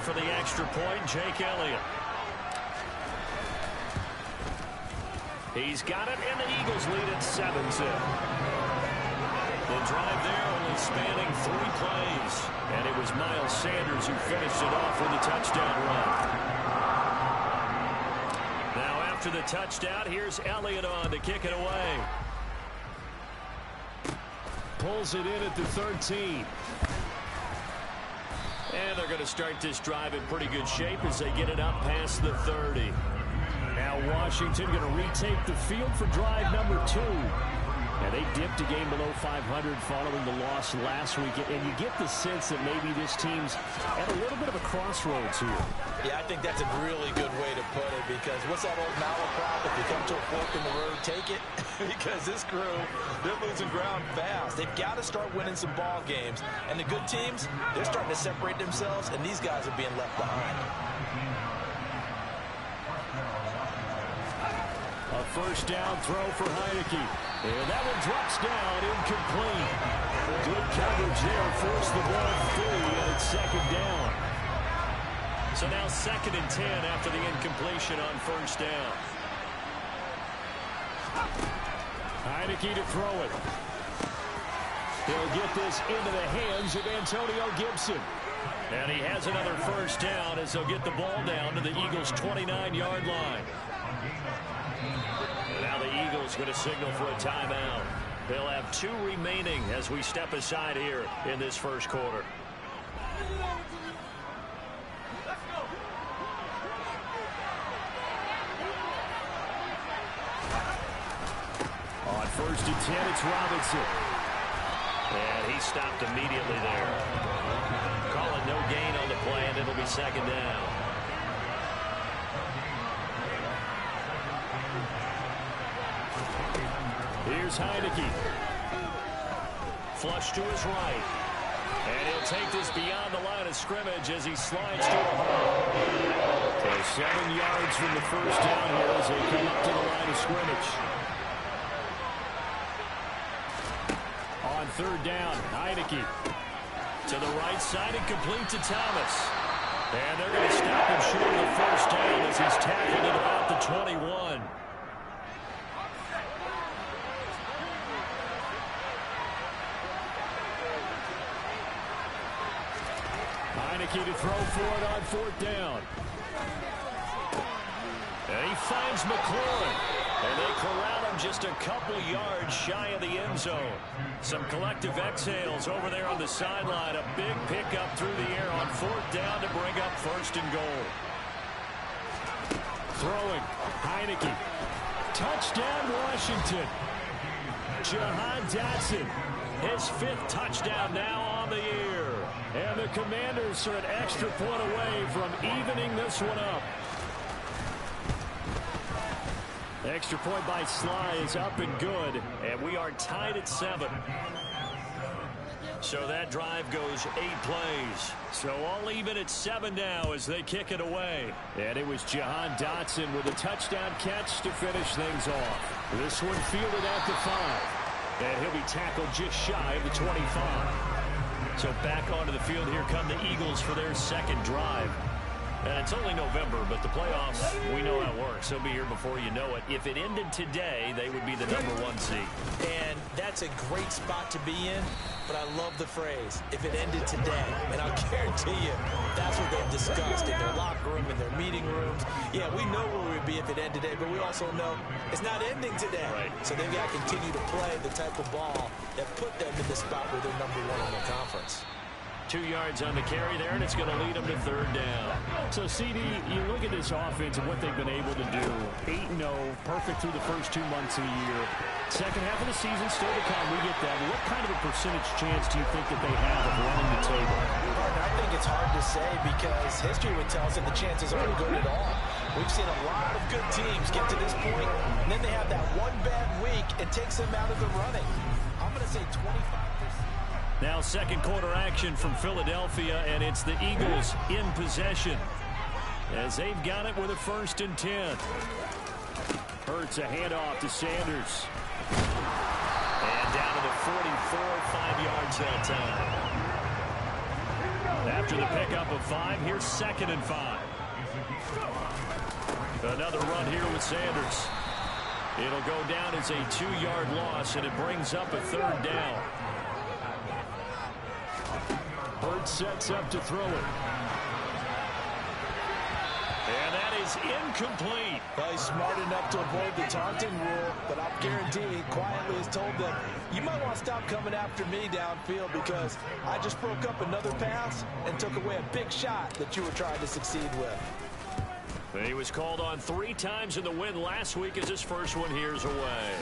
for the extra point, Jake Elliott. He's got it, and the Eagles lead at 7-0. The drive there only spanning 3 plays. And it was Miles Sanders who finished it off with a touchdown run. Now after the touchdown, here's Elliott on to kick it away. Pulls it in at the 13. And they're going to start this drive in pretty good shape as they get it up past the 30. Now Washington going to retake the field for drive number 2. And they dipped a game below 500 following the loss last week. And you get the sense that maybe this team's at a little bit of a crossroads here. Yeah, I think that's a really good way to put it, because what's that old malaprop? If you come to a fork in the road, take it. Because this crew, they're losing ground fast. They've got to start winning some ball games. And the good teams, they're starting to separate themselves, and these guys are being left behind. A first down throw for Heineke. And that one drops down, incomplete. Good coverage there, forced the ball free, and it's second down. So now 2nd and 10 after the incompletion on first down. Heineke to throw it. He'll get this into the hands of Antonio Gibson. And he has another first down as they'll get the ball down to the Eagles' 29-yard line. Now the Eagles going to signal for a timeout. They'll have 2 remaining as we step aside here in this first quarter. On 1st and 10, it's Robinson. And he stopped immediately there. Calling no gain on the play, and it'll be second down. Here's Heineke. Flush to his right. And he'll take this beyond the line of scrimmage as he slides to a hole. So 7 yards from the first down here as they come up to the line of scrimmage. On 3rd down, Heineke. To the right side and complete to Thomas. And they're going to stop him short of the first down as he's tackled at about the 21. Heineke to throw for it on 4th down. And he finds McLaurin. And they corral him just a couple yards shy of the end zone. Some collective exhales over there on the sideline. A big pickup through the air on 4th down to bring up 1st and goal. Throwing. Heineke. Touchdown, Washington. Jahan Dotson. His 5th touchdown now on the year. And the Commanders are an extra point away from evening this one up. Extra point by Sly is up and good. And we are tied at 7. So that drive goes 8 plays. So all even at 7 now as they kick it away. And it was Jahan Dotson with a touchdown catch to finish things off. This one fielded at the 5. And he'll be tackled just shy of the 25. So back onto the field, here come the Eagles for their 2nd drive. And it's only November, but the playoffs, we know how it works. They'll be here before you know it. If it ended today, they would be the #1 seed. And that's a great spot to be in, but I love the phrase, if it ended today. And I'll guarantee you, that's what they've discussed in their locker room, in their meeting rooms. Yeah, we know where we'd be if it ended today, but we also know it's not ending today. Right. So they've got to continue to play the type of ball that put them in the spot where they're #1 in the conference. 2 yards on the carry there, and it's going to lead them to 3rd down. So, CD, you look at this offense and what they've been able to do. 8-0, perfect through the first 2 months of the year. Second half of the season still to come. We get that. What kind of a percentage chance do you think that they have of running the table? I think it's hard to say because history would tell us that the chances aren't good at all. We've seen a lot of good teams get to this point, and then they have that one bad week. It takes them out of the running. I'm going to say 25%. Now 2nd quarter action from Philadelphia, and it's the Eagles in possession as they've got it with a 1st and 10. Hurts a handoff to Sanders. And down to the 44, 5 yards that time. That After the pickup of 5, here's 2nd and 5. Another run here with Sanders. It'll go down as a 2-yard loss, and it brings up a 3rd down. Burt sets up to throw it. And that is incomplete. Well, he's smart enough to avoid the taunting rule, but I'll guarantee he quietly has told them, you might want to stop coming after me downfield because I just broke up another pass and took away a big shot that you were trying to succeed with. He was called on 3 times in the win last week as his first one here's away.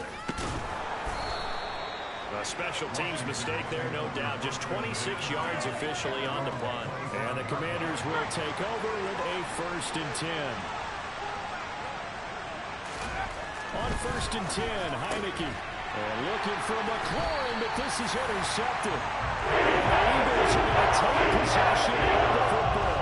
A special teams mistake there, no doubt. Just 26 yards officially on the punt. And the Commanders will take over with a 1st and 10. On 1st and 10, Heineke. And looking for McLaurin, but this is intercepted. The Eagles are going to take possession of the football.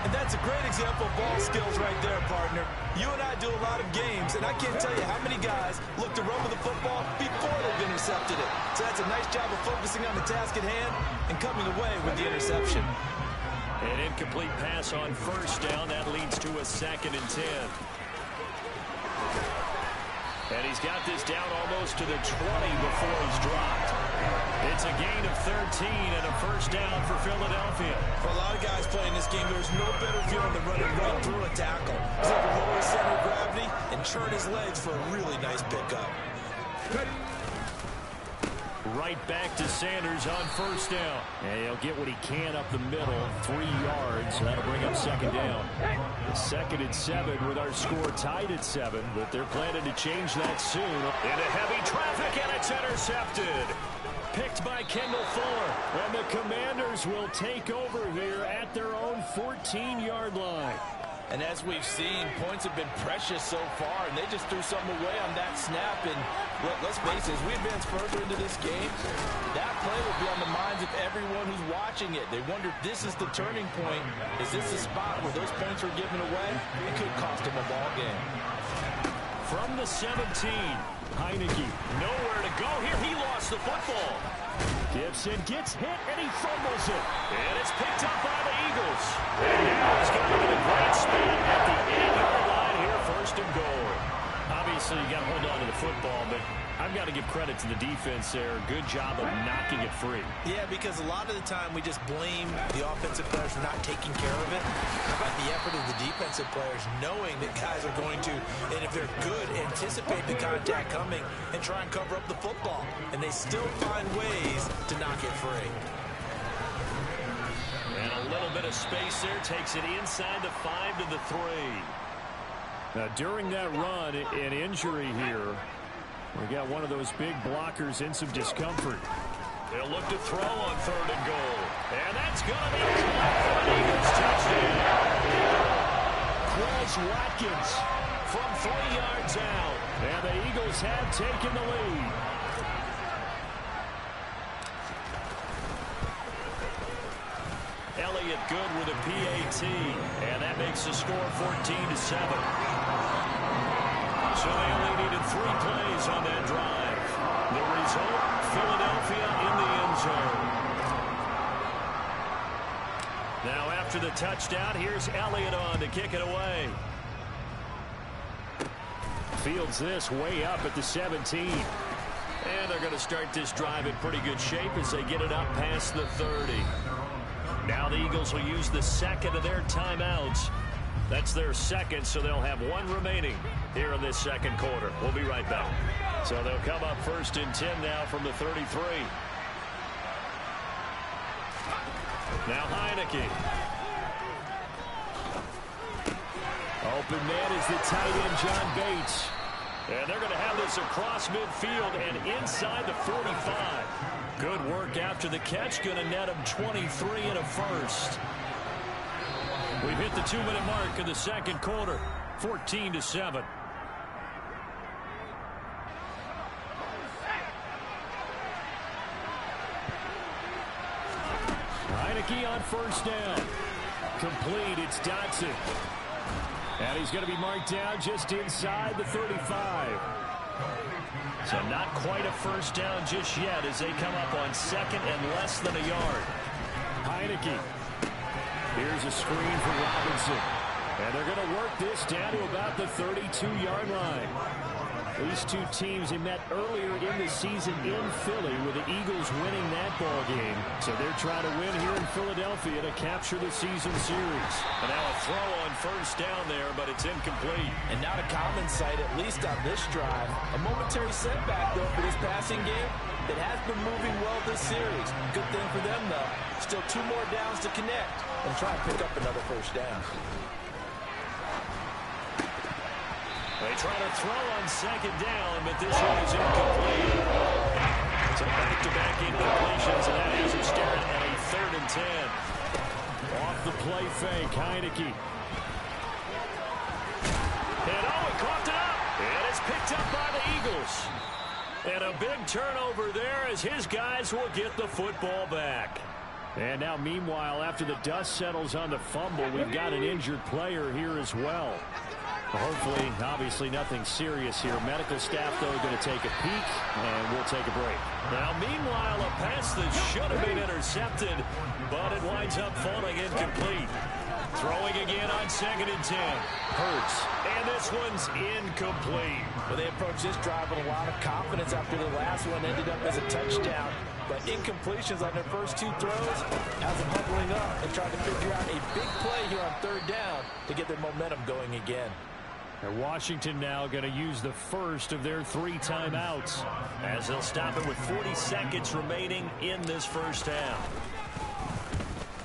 And that's a great example of ball skills right there, partner. You and I do a lot of games, and I can't tell you how many guys look to run with the football before they've intercepted it. So that's a nice job of focusing on the task at hand and coming away with the interception. An incomplete pass on 1st down. That leads to a 2nd and 10. And he's got this down almost to the 20 before he's dropped. It's a gain of 13 and a 1st down for Philadelphia. For a lot of guys playing this game, there's no better feeling than running right through a tackle. He's able to lower his center of gravity and churn his legs for a really nice pickup. Right back to Sanders on 1st down. And he'll get what he can up the middle, 3 yards. That'll bring up 2nd down. 2nd and 7 with our score tied at 7, but they're planning to change that soon. Into heavy traffic, and it's intercepted. Picked by Kendall Fuller. And the Commanders will take over here at their own 14-yard line. And as we've seen, points have been precious so far, and they just threw something away on that snap. And let's face it, as we advance further into this game, that play will be on the minds of everyone who's watching it. They wonder if this is the turning point. Is this the spot where those points were given away? It could cost them a ball game. From the 17, Heineke. Nowhere to go here. He lost the football. Gibson gets hit, and he fumbles it. And it's picked up by the Eagles. And now he's got to get a great spot at the 8-yard line here, 1st and goal. Obviously, you got to hold on to the football, but I've got to give credit to the defense there. Good job of knocking it free. Yeah, because a lot of the time we just blame the offensive players for not taking care of it. How about the effort of the defensive players knowing that guys are going to, and if they're good, anticipate the contact coming and try and cover up the football. And they still find ways to knock it free. And a little bit of space there takes it inside the 5 to the 3. Now, during that run, an injury here. We got one of those big blockers in some discomfort. They'll look to throw on 3rd and goal. And that's going to be caught for an Eagles touchdown. Quez Watkins from 3 yards out. And the Eagles have taken the lead. Elliott good with a PAT. And that makes the score 14-7. So they only needed 3 plays on that drive. The result, Philadelphia in the end zone. Now after the touchdown, here's Elliott on to kick it away. Fields this way up at the 17. And they're going to start this drive in pretty good shape as they get it up past the 30. Now the Eagles will use the 2nd of their timeouts. That's their 2nd, so they'll have 1 remaining here in this 2nd quarter. We'll be right back. So they'll come up 1st and 10 now from the 33. Now Heineke. Open man is the tight end, John Bates. And they're going to have this across midfield and inside the 45. Good work after the catch. Going to net him 23 and a 1st. We've hit the 2-minute mark in the 2nd quarter, 14-7. Heineke on 1st down. Complete, it's Dotson. And he's going to be marked down just inside the 35. So not quite a 1st down just yet as they come up on 2nd and less than a yard. Heineke Here's a screen for Robinson. And they're going to work this down to about the 32-yard line. These two teams, they met earlier in the season in Philly with the Eagles winning that ball game. So they're trying to win here in Philadelphia to capture the season series. And now a throw on first down there, but it's incomplete. And not a common sight, at least on this drive. A momentary setback, though, for this passing game. It has been moving well this series. Good thing for them, though. Still 2 more downs to connect and try and pick up another first down. They try to throw on second down, but this one is incomplete. So back-to-back incompletions, and that has him staring at a 3rd and 10. Off the play fake, Heineke. And he coughed it up. And it's picked up by the Eagles. And a big turnover there as his guys will get the football back. And now, meanwhile, after the dust settles on the fumble, we've got an injured player here as well. Hopefully, obviously, nothing serious here. Medical staff, though, going to take a peek, and we'll take a break. Now, meanwhile, a pass that should have been intercepted, but it winds up falling incomplete. Throwing again on 2nd and 10. Hurts. And this one's incomplete. Well, they approached this drive with a lot of confidence after the last one ended up as a touchdown. But incompletions on their first 2 throws has them huddling up and trying to figure out a big play here on 3rd down to get their momentum going again. And Washington now going to use the first of their 3 timeouts as they'll stop it with 40 seconds remaining in this first half.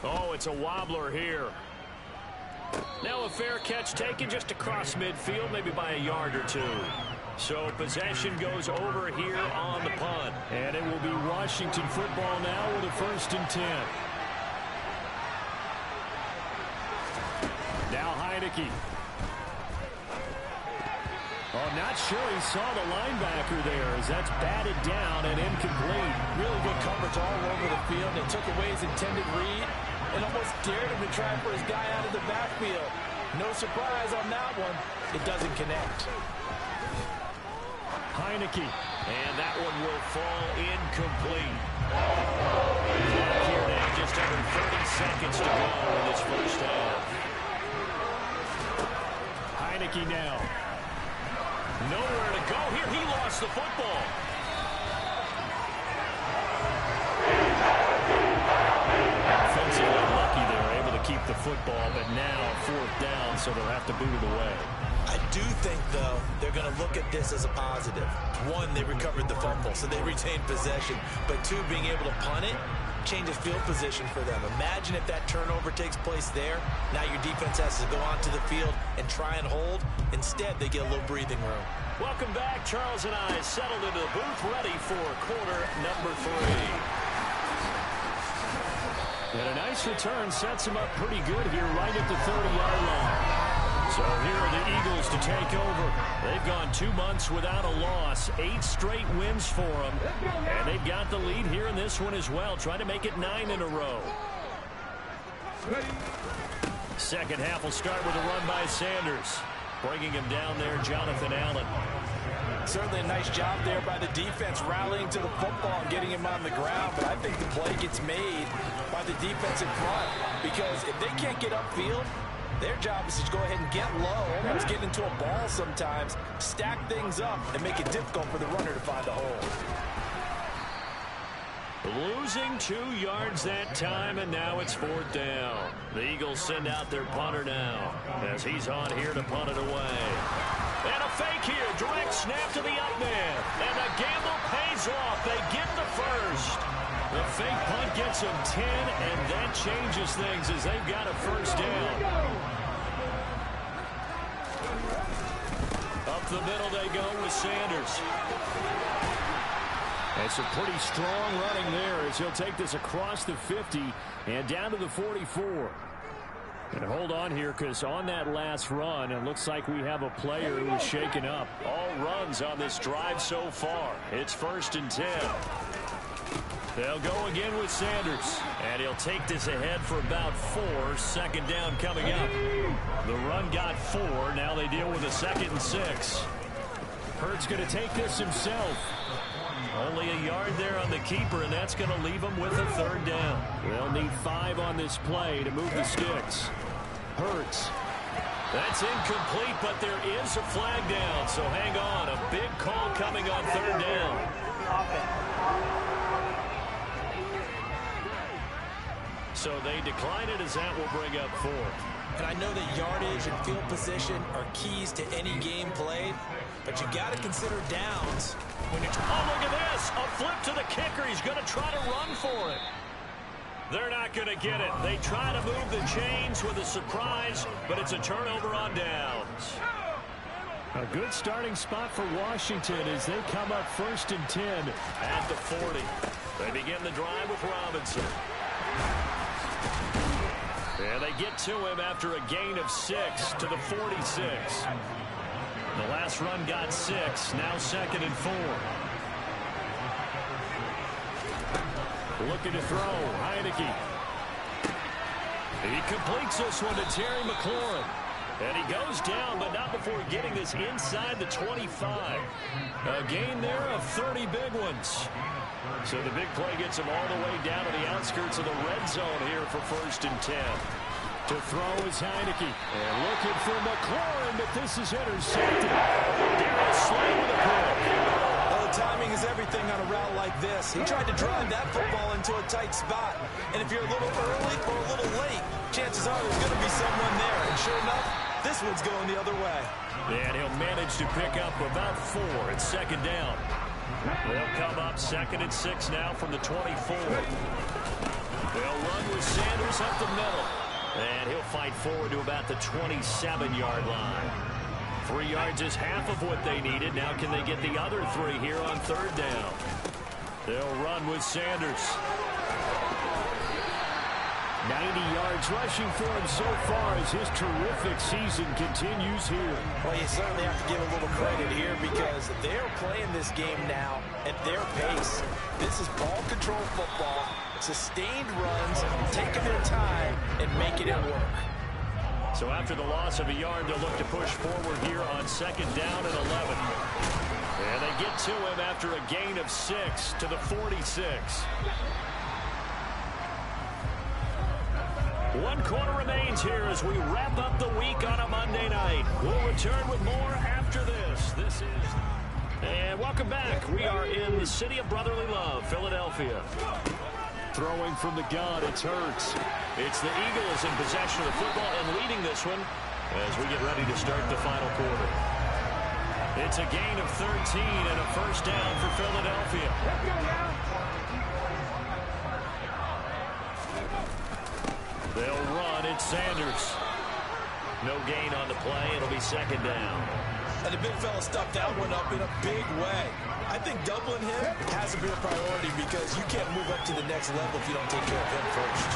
Oh, it's a wobbler here. Now a fair catch taken just across midfield, maybe by a yard or 2. So possession goes over here on the punt. And it will be Washington football now with a 1st and 10. Now Heineke. Oh, not sure he saw the linebacker there as that's batted down and incomplete. Really good coverage all over the field. They took away his intended read and almost dared him to try for his guy out of the backfield. No surprise on that one. It doesn't connect. Heineke. And that one will fall incomplete. Here now, just under 30 seconds to go in this first half. Heineke now. Nowhere to go here. He lost the football. Offensively lucky they were able to keep the football, but now 4th down, so they'll have to boot it away. I do think, though, they're going to look at this as a positive. 1, they recovered the fumble, so they retained possession. But 2, being able to punt it changes field position for them. Imagine if that turnover takes place there. Now your defense has to go onto the field and try and hold. Instead, they get a little breathing room. Welcome back. Charles and I settled into the booth, ready for quarter number 3. And a nice return sets him up pretty good here right at the 30-yard line. So here are the Eagles to take over. They've gone 2 months without a loss. 8 straight wins for them. And they've got the lead here in this one as well, trying to make it 9 in a row. Second half will start with a run by Sanders. Bringing him down there, Jonathan Allen. Certainly a nice job there by the defense, rallying to the football and getting him on the ground. But I think the play gets made by the defense in front, because if they can't get upfield, their job is to go ahead and get low, almost get into a ball sometimes, stack things up, and make it difficult for the runner to find a hole. Losing 2 yards that time, and now it's 4th down. The Eagles send out their punter now, as he's on here to punt it away. And a fake here, direct snap to the up man. And the gamble pays off. They get the first. The fake punt gets them 10, and that changes things as they've got a 1st down. Up the middle they go with Sanders. And some pretty strong running there as he'll take this across the 50 and down to the 44. And hold on here, because on that last run, it looks like we have a player who is shaken up. All runs on this drive so far. It's 1st and 10. They'll go again with Sanders. And he'll take this ahead for about 4. 2nd down coming up. The run got 4. Now they deal with a 2nd and 6. Hurts going to take this himself. Only a yard there on the keeper, and that's going to leave them with a third down. They'll need 5 on this play to move the sticks. Hurts. That's incomplete, but there is a flag down, so hang on. A big call coming on third down. So they decline it as that will bring up 4th. And I know that yardage and field position are keys to any game played, but you got to consider downs. When oh, look at this. A flip to the kicker. He's going to try to run for it. They're not going to get it. They try to move the chains with a surprise, but it's a turnover on downs. A good starting spot for Washington as they come up 1st and 10 at the 40. They begin the drive with Robinson. And they get to him after a gain of 6 to the 46. The last run got 6, now 2nd and 4. Looking to throw, Heineke. He completes this one to Terry McLaurin. And he goes down, but not before getting this inside the 25. A gain there of 30 big ones. So the big play gets him all the way down to the outskirts of the red zone here for 1st and 10. To throw is Heineke. And looking for McLaurin, but this is intercepted. Darius Slay with a pick. Well, the timing is everything on a route like this. He tried to drive that football into a tight spot. And if you're a little early or a little late, chances are there's going to be someone there. And sure enough, this one's going the other way. And he'll manage to pick up about 4. It's 2nd down. They'll come up 2nd and 6 now from the 24. They'll run with Sanders up the middle. And he'll fight forward to about the 27-yard line. 3 yards is half of what they needed. Now can they get the other 3 here on 3rd down? They'll run with Sanders. 90 yards rushing for him so far as his terrific season continues here. Well, you certainly have to give a little credit here because they're playing this game now at their pace. This is ball control football, sustained runs, taking their time and making it work. So after the loss of a yard, they'll look to push forward here on 2nd down and 11. And they get to him after a gain of 6 to the 46. 1 quarter remains here as we wrap up the week on a Monday night. We'll return with more after this. This is... And welcome back. We are in the city of brotherly love, Philadelphia. Throwing from the gun, it's Hurts. It's the Eagles in possession of the football and leading this one as we get ready to start the final quarter. It's a gain of 13 and a 1st down for Philadelphia. Let's go now. They'll run. It's Sanders. No gain on the play. It'll be 2nd down. And the big fella stuffed that one up in a big way. I think doubling him has to be a priority because you can't move up to the next level if you don't take care of him first.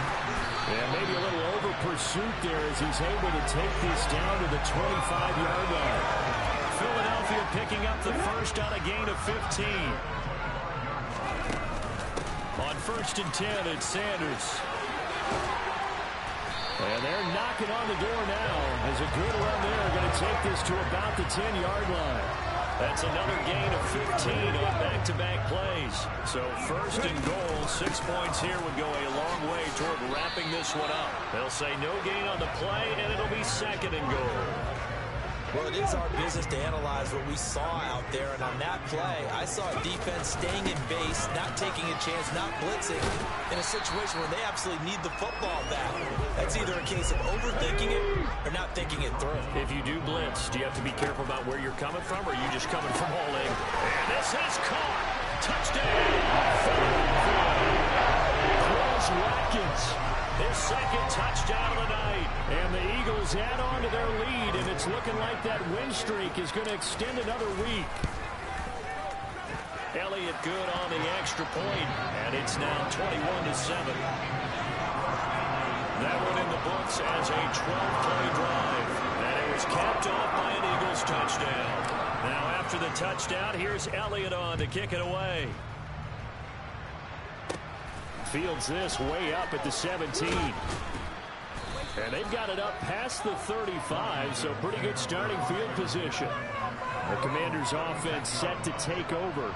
Yeah, maybe a little over pursuit there as he's able to take this down to the 25-yard line. Philadelphia picking up the first on a gain of 15. On 1st and 10, it's Sanders. And they're knocking on the door now as a good run there going to take this to about the 10-yard line. That's another gain of 15 on back-to-back plays. So 1st and goal, 6 points here would go a long way toward wrapping this one up. They'll say no gain on the play, and it'll be 2nd and goal. Well, it is our business to analyze what we saw out there, and on that play, I saw a defense staying in base, not taking a chance, not blitzing, in a situation where they absolutely need the football back. That's either a case of overthinking it or not thinking it through. If you do blitz, do you have to be careful about where you're coming from, or are you just coming from all in? And this is caught. Touchdown. Cross Watkins. His 2nd touchdown of the night. And the Eagles add on to their lead, and it's looking like that win streak is going to extend another week. Elliott good on the extra point, and it's now 21-7. That one in the books as a 12-play drive, and it was capped off by an Eagles touchdown. Now after the touchdown, here's Elliott on to kick it away. Fields this way up at the 17. And they've got it up past the 35, so pretty good starting field position. The Commanders' offense set to take over.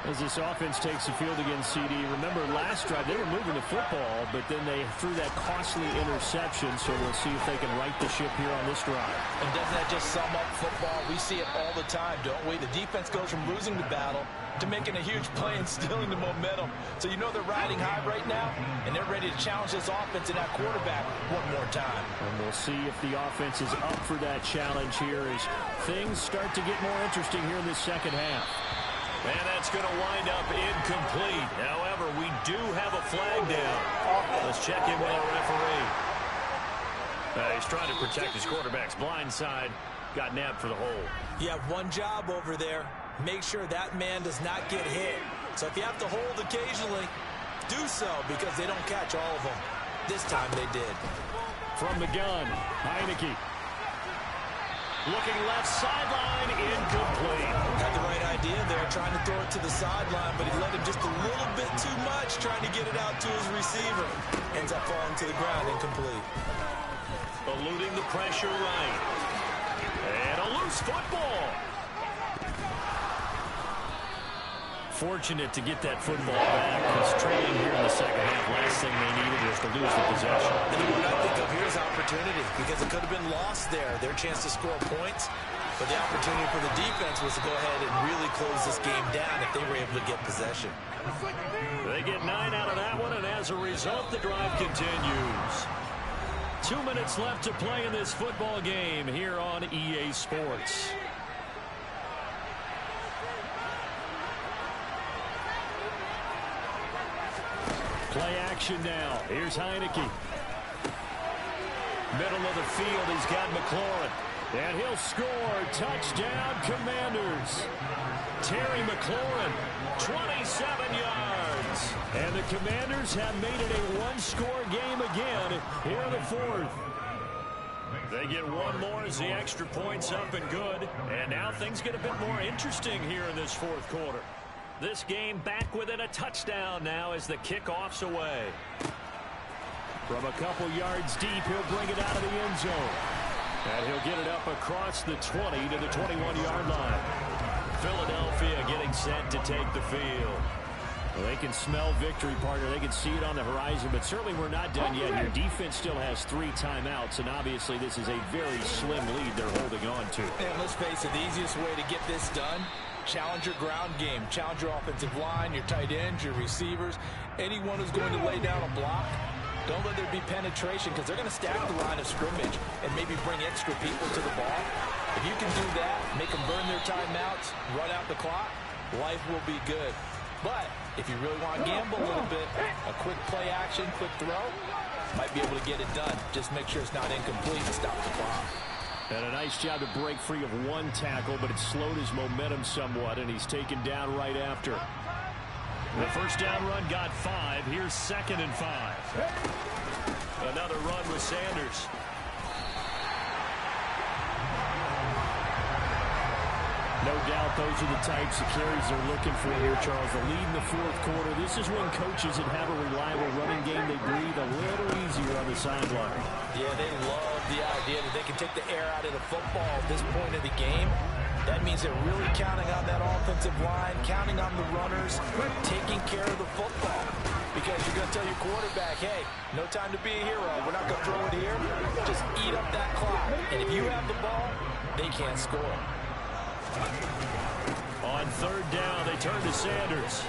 As this offense takes the field against CD, remember last drive they were moving the football, but then they threw that costly interception, so we'll see if they can right the ship here on this drive. And doesn't that just sum up football? We see it all the time, don't we? The defense goes from losing the battle to making a huge play and stealing the momentum. So you know they're riding high right now, and they're ready to challenge this offense and that quarterback one more time. And we'll see if the offense is up for that challenge here as things start to get more interesting here in this second half. And that's going to wind up incomplete. However, we do have a flag down. Let's check in with our referee. He's trying to protect his quarterback's blind side. Got nabbed for the hole. You have one job over there. Make sure that man does not get hit. So if you have to hold occasionally, do so because they don't catch all of them. This time they did. From the gun, Heineke. Looking left sideline, incomplete. Had the right idea there, trying to throw it to the sideline, but he let him just a little bit too much, trying to get it out to his receiver. Ends up falling to the ground, incomplete. Eluding the pressure right. And a loose football. Fortunate to get that football back. He's trailing here in the second half. Last thing they needed was to lose the possession. And what I think of here is opportunity because it could have been lost there. Their chance to score points. But the opportunity for the defense was to go ahead and really close this game down if they were able to get possession. They get 9 out of that one, and as a result, the drive continues. 2 minutes left to play in this football game here on EA Sports. Play action now. Here's Heineke. Middle of the field, he's got McLaurin. And he'll score. Touchdown, Commanders. Terry McLaurin, 27 yards. And the Commanders have made it a one-score game again here in the fourth. They get one more as the extra point's up and good. And now things get a bit more interesting here in this fourth quarter. This game back within a touchdown now as the kickoff's away. From a couple yards deep, he'll bring it out of the end zone. And he'll get it up across the 20 to the 21-yard line. Philadelphia getting set to take the field. Well, they can smell victory, partner. They can see it on the horizon, but certainly we're not done yet. Your defense still has 3 timeouts, and obviously this is a very slim lead they're holding on to. And let's face it, the easiest way to get this done, challenge your ground game. Challenge your offensive line, your tight ends, your receivers, anyone who's going to lay down a block. Don't let there be penetration because they're going to stack the line of scrimmage and maybe bring extra people to the ball. If you can do that, make them burn their timeouts, run out the clock, life will be good. But if you really want to gamble a little bit, a quick play action, quick throw, might be able to get it done. Just make sure it's not incomplete and stop the clock. And a nice job to break free of one tackle, but it slowed his momentum somewhat, and he's taken down right after. The first down run got 5. Here's 2nd and 5. Another run with Sanders. No doubt those are the types of carries they're looking for here, Charles. The lead in the fourth quarter. This is when coaches that have a reliable running game, they breathe a little easier on the sideline. Yeah, they love the idea that they can take the air out of the football at this point of the game. That means they're really counting on that offensive line, counting on the runners, taking care of the football. Because you're going to tell your quarterback, hey, no time to be a hero. We're not going to throw it here. Just eat up that clock. And if you have the ball, they can't score. On 3rd down, they turn to Sanders.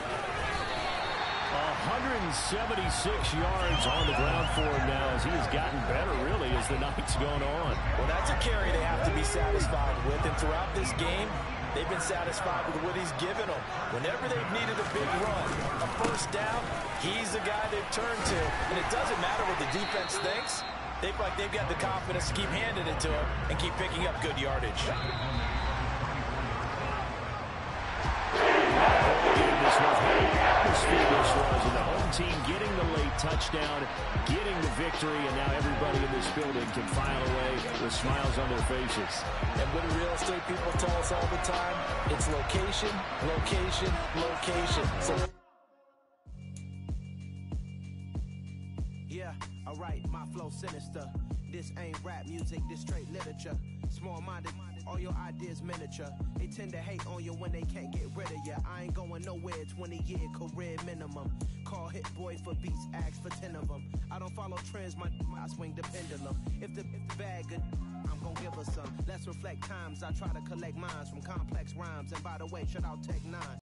176 yards on the ground for him now as he has gotten better, really, as the night's gone on. Well, that's a carry they have to be satisfied with. And throughout this game, they've been satisfied with what he's given them. Whenever they've needed a big run, a first down, he's the guy they've turned to. And it doesn't matter what the defense thinks. They feel like they've got the confidence to keep handing it to him and keep picking up good yardage. This was the home team getting the late touchdown, getting the victory, and now everybody in this building can file away with smiles on their faces. And what do real estate people tell us all the time? It's location, location, location. So yeah, alright, my flow sinister. This ain't rap music, this straight literature. Small-minded. All your ideas miniature. They tend to hate on you when they can't get rid of you. I ain't going nowhere, 20-year career minimum. Call Hit Boy for beats, ask for 10 of them. I don't follow trends, I swing the pendulum. If the bag good, I'm gon' give her some. Let's reflect times, I try to collect minds from complex rhymes. And by the way, shout out Tech 9.